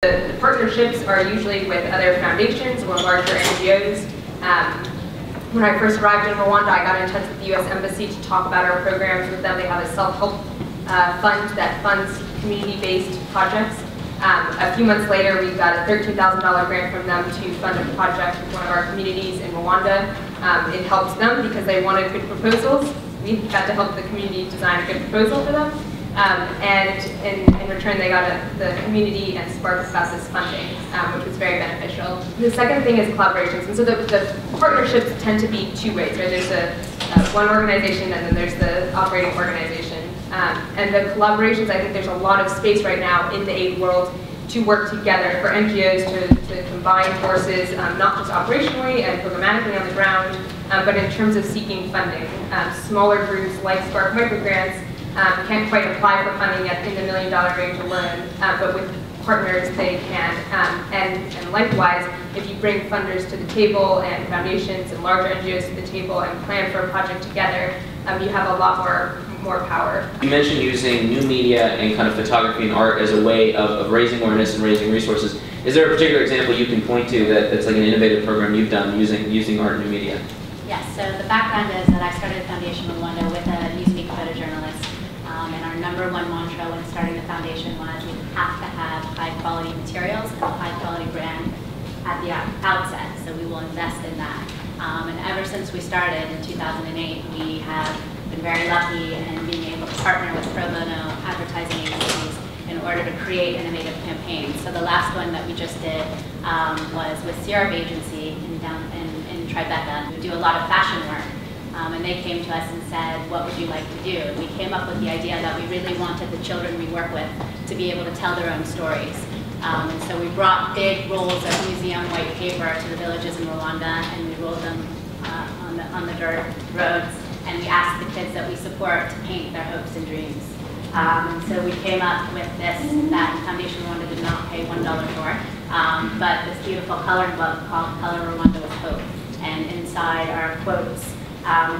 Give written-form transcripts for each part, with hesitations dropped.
The partnerships are usually with other foundations or larger NGOs. When I first arrived in Rwanda, I got in touch with the U.S. Embassy to talk about our programs with them. They have a self-help fund that funds community-based projects. A few months later, we got a $13,000 grant from them to fund a project with one of our communities in Rwanda. It helped them because they wanted good proposals. We got to help the community design a good proposal for them. And in return, they got the community and Spark got this funding, which was very beneficial. The second thing is collaborations. And so the partnerships tend to be two ways, right? There's one organization and then there's the operating organization. And the collaborations, I think there's a lot of space right now in the aid world to work together for NGOs to combine forces, not just operationally and programmatically on the ground, but in terms of seeking funding. Smaller groups like Spark Microgrants can't quite apply for funding yet in the $1 million range alone, but with partners they can. And likewise, if you bring funders to the table and foundations and larger NGOs to the table and plan for a project together, you have a lot more power. You mentioned using new media and kind of photography and art as a way of raising awareness and raising resources. Is there a particular example you can point to that's like an innovative program you've done using art and new media? Yes, so the background is that I started Foundation Rwanda with a Newsweek photojournalist. And our #1 mantra when starting the foundation was we have to have high quality materials and a high quality brand at the outset, so we will invest in that. And ever since we started in 2008, we have been very lucky in being able to partner with pro bono advertising agencies in order to create innovative campaigns. So the last one that we just did was with Syrup Agency in Tribeca. We do a lot of fashion work. And they came to us and said, what would you like to do? And we came up with the idea that we really wanted the children we work with to be able to tell their own stories. And so we brought big rolls of museum white paper to the villages in Rwanda, and we rolled them on the dirt roads, and we asked the kids that we support to paint their hopes and dreams. And so we came up with this that Foundation Rwanda did not pay $1 for, but this beautiful coloring book called Color Rwanda with Hope. And inside are quotes,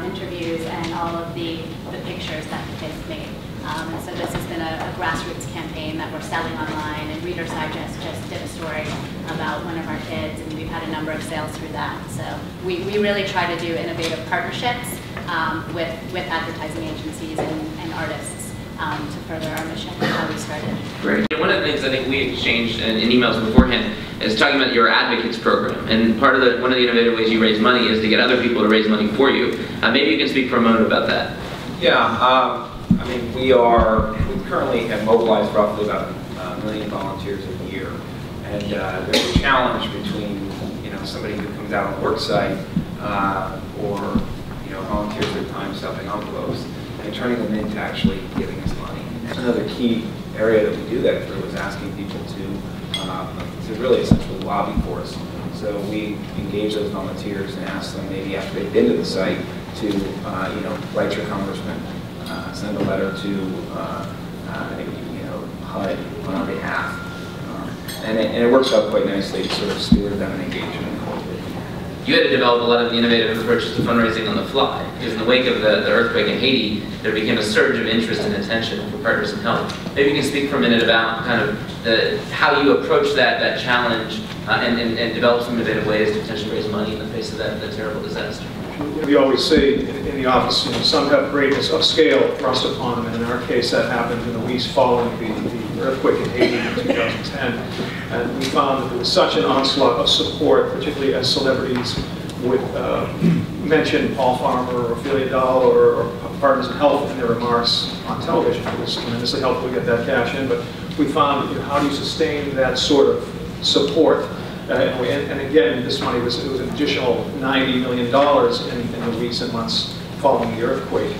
interviews, and all of the pictures that the kids made. And so this has been a grassroots campaign that we're selling online, and Reader's Digest just did a story about one of our kids, and we've had a number of sales through that. So we really try to do innovative partnerships with advertising agencies and artists to further our mission and how we started. Great. One of the things I think we exchanged in emails beforehand is talking about your advocates program, and one of the innovative ways you raise money is to get other people to raise money for you. Maybe you can speak for a moment about that. Yeah, I mean, we currently have mobilized roughly about 1 million volunteers a year, and there's a challenge between somebody who comes out on the work site or volunteers their time stuffing envelopes and turning them into actually giving us money. Another key area that we do that through is asking people to really essentially lobby for us. So we engage those volunteers and ask them maybe after they've been to the site to write your congressman, send a letter to HUD on our behalf, and it works out quite nicely to sort of steward them and engage them. You had to develop a lot of innovative approaches to fundraising on the fly, because in the wake of the earthquake in Haiti, there became a surge of interest and attention for partners in help. Maybe you can speak for a minute about kind of how you approach that challenge and develop some innovative ways to potentially raise money in the face of that terrible disaster. We always say in the office, some have greatness of scale thrust upon them, and in our case that happened in the weeks following the earthquake in Haiti in 2010. And we found that there was such an onslaught of support, particularly as celebrities would mention Paul Farmer or Ophelia Dahl or Partners in Health in their remarks on television. It was tremendously helpful to get that cash in, but we found how do you sustain that sort of support? And again, this money was an additional $90 million in the weeks and months following the earthquake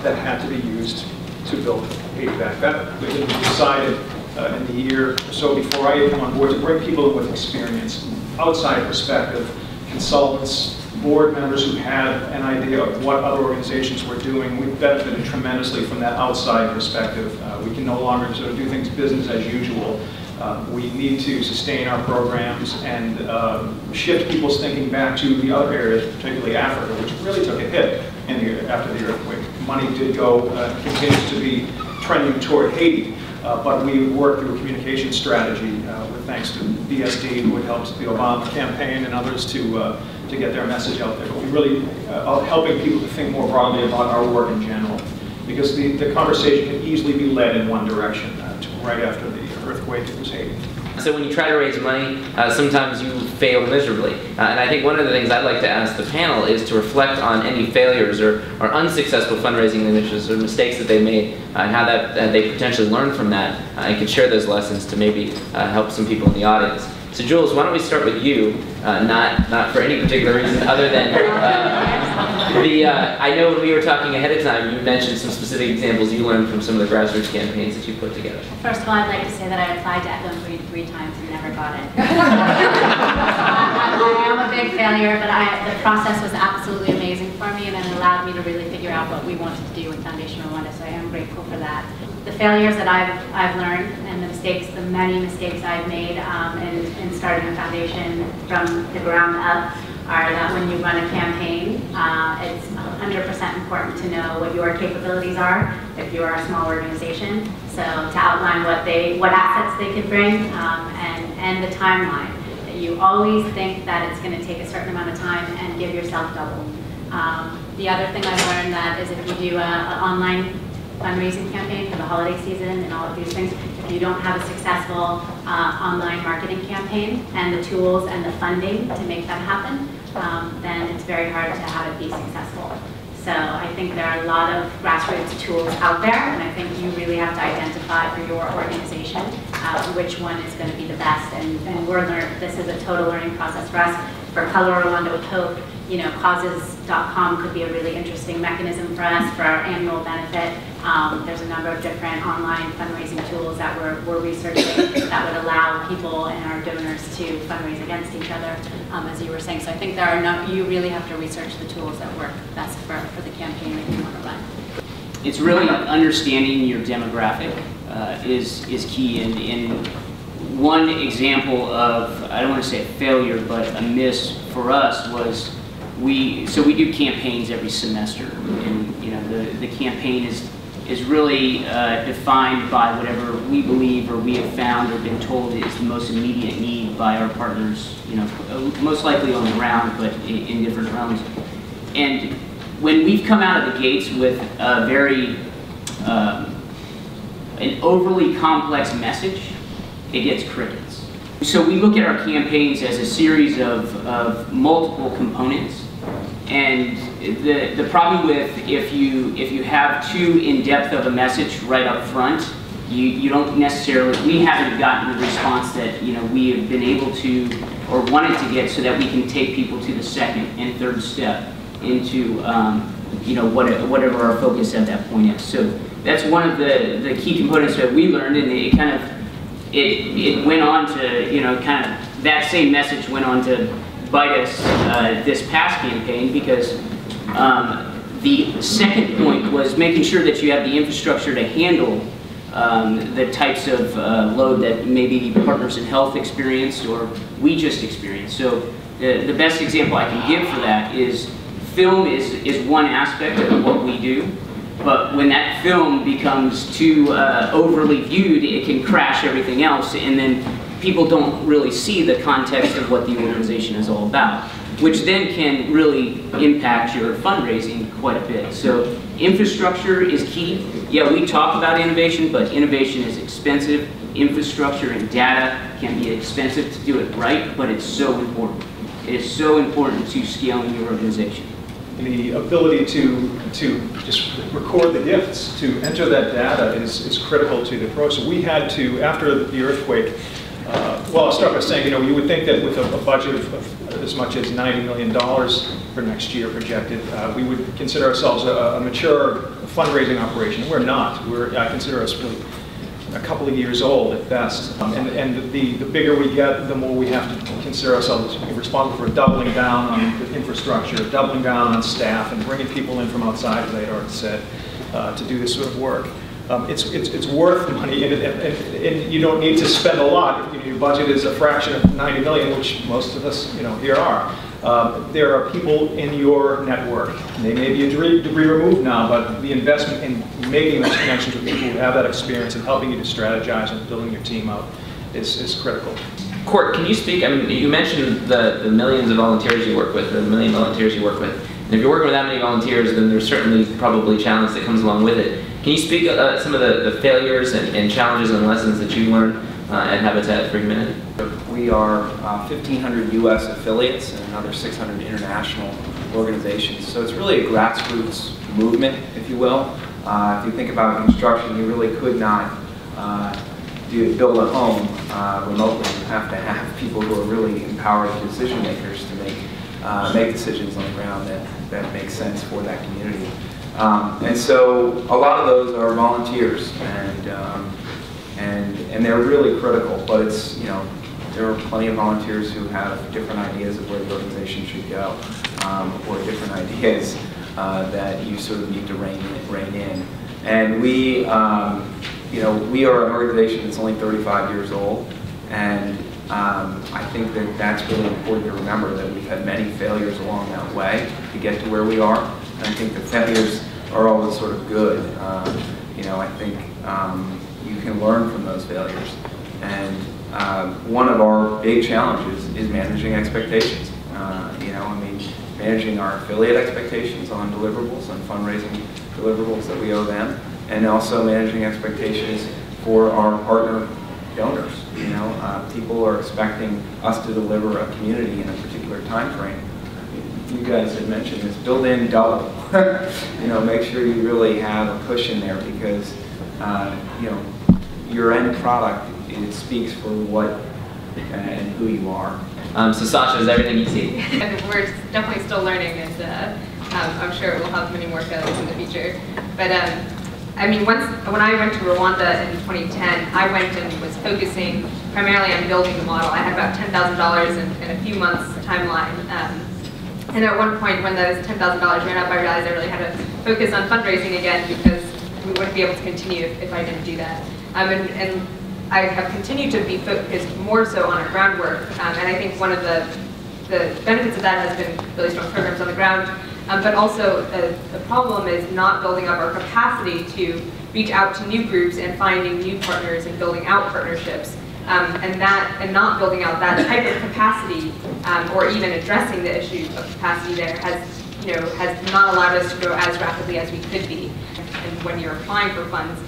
that had to be used to build Haiti back better. We decided in the year or so before I had come on board to bring people with experience, outside perspective, consultants, board members who had an idea of what other organizations were doing. We've benefited tremendously from that outside perspective. We can no longer sort of do things business as usual. We need to sustain our programs and shift people's thinking back to the other areas, particularly Africa, which really took a hit after the earthquake. Money did go, continues to be trending toward Haiti, but we worked through a communication strategy with thanks to BSD, who had helped the Obama campaign and others to get their message out there. But we really are helping people to think more broadly about our work in general, because the conversation can easily be led in one direction right after the earthquake was Haiti. So when you try to raise money, sometimes you fail miserably. And I think one of the things I'd like to ask the panel is to reflect on any failures or unsuccessful fundraising initiatives or mistakes that they made, and how that they potentially learned from that, and can share those lessons to maybe help some people in the audience. So Jules, why don't we start with you, not for any particular reason other than I know when we were talking ahead of time, you mentioned some specific examples you learned from some of the grassroots campaigns that you put together. First of all, I'd like to say that I applied to Echo and Breed 3 times and never got it. I am a big failure, but the process was absolutely amazing for me, and it allowed me to really figure out what we wanted to do with Foundation Rwanda, so I am grateful for that. The failures that I've learned, and the many mistakes I've made in starting a foundation from the ground up, are that when you run a campaign, it's 100% important to know what your capabilities are if you are a small organization. So to outline what assets they can bring, and the timeline. You always think that it's going to take a certain amount of time and give yourself double. The other thing I've learned that is if you do an online fundraising campaign for the holiday season and all of these things, if you don't have a successful online marketing campaign and the tools and the funding to make that happen, then it's very hard to have it be successful. So I think there are a lot of grassroots tools out there, and I think you really have to identify for your organization which one is going to be the best. And this is a total learning process for us. For Color Rwanda with Hope, causes.com could be a really interesting mechanism for us for our annual benefit. There's a number of different online fundraising tools that we're researching that would allow people and our donors to fundraise against each other, as you were saying. So I think you really have to research the tools that work best for the campaign that you want to run. It's really understanding your demographic is key. And one example of, I don't want to say a failure, but a miss for us was we do campaigns every semester, and the campaign is really defined by whatever we believe or we have found or been told is the most immediate need by our partners, most likely on the ground, but in different realms. And when we've come out of the gates with a an overly complex message, it gets crickets. So we look at our campaigns as a series of multiple components. And the problem with if you have too in-depth of a message right up front, you don't necessarily, we haven't gotten the response that we have been able to or wanted to get, so that we can take people to the second and third step into whatever our focus at that point is. So that's one of the key components that we learned, and it kind of it went on to that same message went on to bite us this past campaign, because the second point was making sure that you have the infrastructure to handle the types of load that maybe Partners in Health experienced or we just experienced. So the best example I can give for that is film is one aspect of what we do, but when that film becomes too overly viewed, it can crash everything else, and then people don't really see the context of what the organization is all about, which then can really impact your fundraising quite a bit. So infrastructure is key. Yeah, we talk about innovation, but innovation is expensive. Infrastructure and data can be expensive to do it right, but it's so important. It is so important to scaling your organization. The ability to just record the gifts, to enter that data is critical to the process. We had to, after the earthquake, well, I'll start by saying, you would think that with a budget of as much as $90 million for next year projected, we would consider ourselves a mature fundraising operation. We're not. I consider us really a couple of years old at best. And the bigger we get, the more we have to consider ourselves responsible for doubling down on the infrastructure, doubling down on staff, and bringing people in from outside, as I had already said, to do this sort of work. It's worth money, and you don't need to spend a lot. If your budget is a fraction of 90 million, which most of us, here are. There are people in your network. They may be a degree removed now, but the investment in making those connections with people who have that experience and helping you to strategize and building your team out is critical. Court, can you speak, I mean, you mentioned the millions of volunteers you work with, or the million volunteers you work with. And if you're working with that many volunteers, then there's certainly probably challenge that comes along with it. Can you speak some of the failures and challenges and lessons that you learned at Habitat for Humanity? We are 1,500 U.S. affiliates and another 600 international organizations. So it's really a grassroots movement, if you will. If you think about construction, you really could not build a home remotely. You have to have people who are really empowered decision makers to make decisions on the ground that make sense for that community. And so a lot of those are volunteers, and they're really critical. But it's, you know, there are plenty of volunteers who have different ideas of where the organization should go, or different ideas that you sort of need to rein in. And we, you know, we are an organization that's only 35 years old, and I think that that's really important to remember, that we've had many failures along that way to get to where we are. And I think the failures are always sort of good. You know, I think you can learn from those failures. And one of our big challenges is managing expectations. You know, I mean, managing our affiliate expectations on deliverables, on fundraising deliverables that we owe them, and also managing expectations for our partner donors. You know, people are expecting us to deliver a community in a particular time frame. You guys had mentioned this, build in double. You know, make sure you really have a cushion there, because you know, your end product, it speaks for what and who you are. So Sasha, is everything you see? We're definitely still learning, and I'm sure we'll have many more failures in the future. But I mean, when I went to Rwanda in 2010, I went and was focusing primarily on building the model. I had about $10,000 in a few months timeline. And at one point, when those $10,000 ran up, I realized I really had to focus on fundraising again, because we wouldn't be able to continue if I didn't do that. And I have continued to be focused more so on our groundwork. And I think one of the benefits of that has been really strong programs on the ground. But also the problem is not building up our capacity to reach out to new groups and finding new partners and building out partnerships. And not building out that type of capacity, or even addressing the issue of capacity there has not allowed us to grow as rapidly as we could be. And when you're applying for funds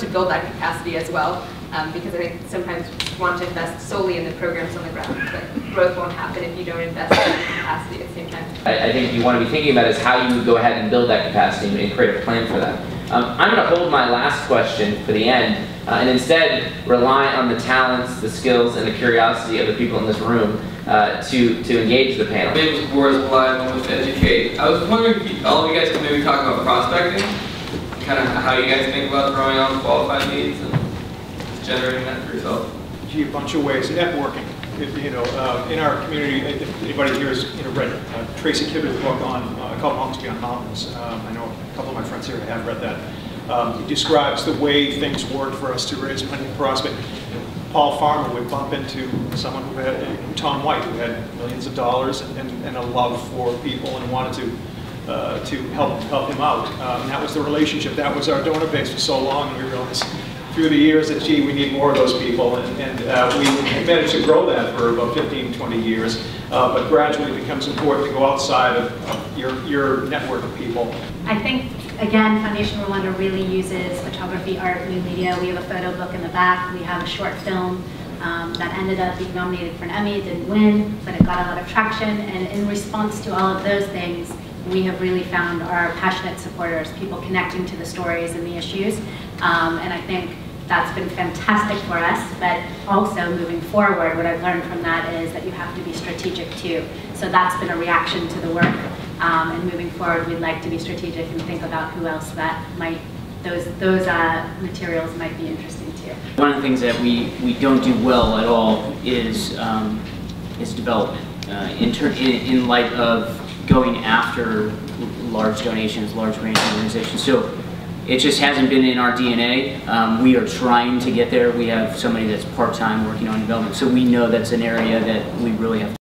to build that capacity as well, because I think sometimes you want to invest solely in the programs on the ground, but growth won't happen if you don't invest in that capacity at the same time. I think you want to be thinking about is how you go ahead and build that capacity and create a plan for that. I'm going to hold my last question for the end, and instead rely on the talents, the skills, and the curiosity of the people in this room to engage the panel. My name is Boris Bly, I'm with Educate. I was wondering if all of you guys could maybe talk about prospecting, kind of how you guys think about throwing on qualified leads and generating that for yourself. Gee, a bunch of ways. Networking. You know, in our community, if anybody here has read Tracy Kibbett's book on A Couple Homes Beyond Mountains. I know a couple of my friends here have read that. He describes the way things worked for us to raise money and prospect. Paul Farmer would bump into someone who had, Tom White, who had millions of dollars and a love for people and wanted to help him out. And that was the relationship. That was our donor base for so long, and we realized through the years that, gee, we need more of those people, and we managed to grow that for about 15, 20 years, but gradually it becomes important to go outside of your network of people. I think, again, Foundation Rwanda really uses photography, art, new media. We have a photo book in the back. We have a short film that ended up being nominated for an Emmy. It didn't win, but it got a lot of traction, and in response to all of those things, we have really found our passionate supporters, people connecting to the stories and the issues, and I think that's been fantastic for us. But also moving forward, what I've learned from that is that you have to be strategic too. So that's been a reaction to the work, and moving forward, we'd like to be strategic and think about who else that might, those materials might be interesting to. One of the things that we don't do well at all is development, in light of going after large donations, large range organizations. So it just hasn't been in our DNA. We are trying to get there. We have somebody that's part-time working on development. So we know that's an area that we really have to